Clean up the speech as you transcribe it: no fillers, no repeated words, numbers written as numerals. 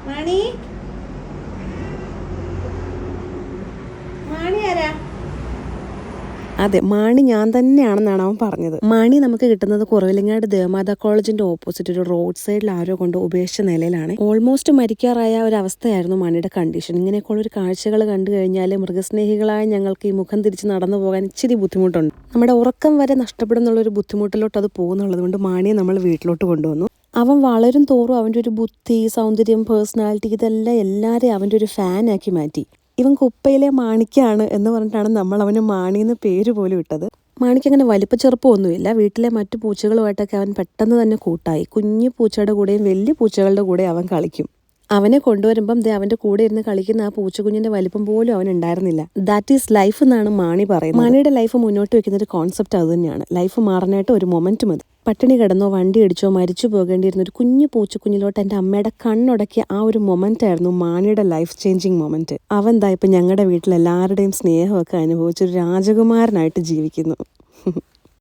മാണി മാണി ആരാ? അതെ, മാണി ഞാൻ തന്നെയാണെന്നാണ് അവൻ പറഞ്ഞത്. മാണി നമുക്ക് കിട്ടുന്നത് കുറവിലങ്ങാട് ദേവമാതാ കോളേജിന്റെ ഓപ്പോസിറ്റ് ഒരു റോഡ് സൈഡിൽ ആരോ കൊണ്ട് ഉപേക്ഷിച്ച നിലയിലാണ്. ഓൾമോസ്റ്റ് മരിക്കാറായ ഒരു അവസ്ഥയായിരുന്നു മാണിയുടെ കണ്ടീഷൻ. ഇങ്ങനെയൊക്കെയുള്ള ഒരു കാഴ്ചകൾ കണ്ടു കഴിഞ്ഞാൽ മൃഗസ്നേഹികളായ ഞങ്ങൾക്ക് ഈ മുഖം തിരിച്ച് നടന്നു പോകാൻ ഇച്ചിരി ബുദ്ധിമുട്ടുണ്ട്. നമ്മുടെ ഉറക്കം വരെ നഷ്ടപ്പെടുന്നുള്ളൊരു ബുദ്ധിമുട്ടിലോട്ട് അത് പോകുന്നുള്ളത് കൊണ്ട് മാണിയെ നമ്മൾ വീട്ടിലോട്ട് കൊണ്ടുവന്നു. അവൻ വളരും തോറും അവൻ്റെ ഒരു ബുദ്ധി, സൗന്ദര്യം, പേഴ്സണാലിറ്റി ഇതെല്ലാം എല്ലാവരെയും അവൻ്റെ ഒരു ഫാനാക്കി മാറ്റി. ഇവൻ കുപ്പയിലെ മാണിക്കാണ് എന്ന് പറഞ്ഞിട്ടാണ് നമ്മൾ അവന് മാണിന്ന് പേര് പോലും ഇട്ടത്. മാണിക്ക് അങ്ങനെ വലിപ്പച്ചെറുപ്പമൊന്നുമില്ല. വീട്ടിലെ മറ്റു പൂച്ചകളുമായിട്ടൊക്കെ അവൻ പെട്ടെന്ന് തന്നെ കൂട്ടായി. കുഞ്ഞു പൂച്ചയുടെ കൂടെയും വലിയ പൂച്ചകളുടെ കൂടെ അവൻ കളിക്കും. അവനെ കൊണ്ടുവരുമ്പം അവൻ്റെ കൂടെ ഇരുന്ന് കളിക്കുന്ന ആ പൂച്ചക്കുഞ്ഞിന്റെ വലിപ്പം പോലും അവൻ ഉണ്ടായിരുന്നില്ല. ദാറ്റ് ഈസ് ലൈഫ് എന്നാണ് മാണി പറയുന്നത്. മാണിയുടെ ലൈഫ് മുന്നോട്ട് വെക്കുന്ന ഒരു കോൺസെപ്റ്റ് അത് തന്നെയാണ്. ലൈഫ് മാറാനായിട്ട് ഒരു മൊമെന്റ് മതി. പട്ടിണി കിടന്നോ വണ്ടി ഇടിച്ചോ മരിച്ചു പോകേണ്ടിയിരുന്ന ഒരു കുഞ്ഞു പൂച്ചക്കുഞ്ഞിലോട്ട് എൻ്റെ അമ്മയുടെ കണ്ണുടക്കിയ ആ ഒരു മൊമെന്റ് ആയിരുന്നു മാണിയുടെ ലൈഫ് ചേഞ്ചിങ് മൊമെന്റ്. അവൻ ഇപ്പം ഞങ്ങളുടെ വീട്ടിൽ എല്ലാവരുടെയും സ്നേഹമൊക്കെ അനുഭവിച്ചൊരു രാജകുമാരനായിട്ട് ജീവിക്കുന്നു.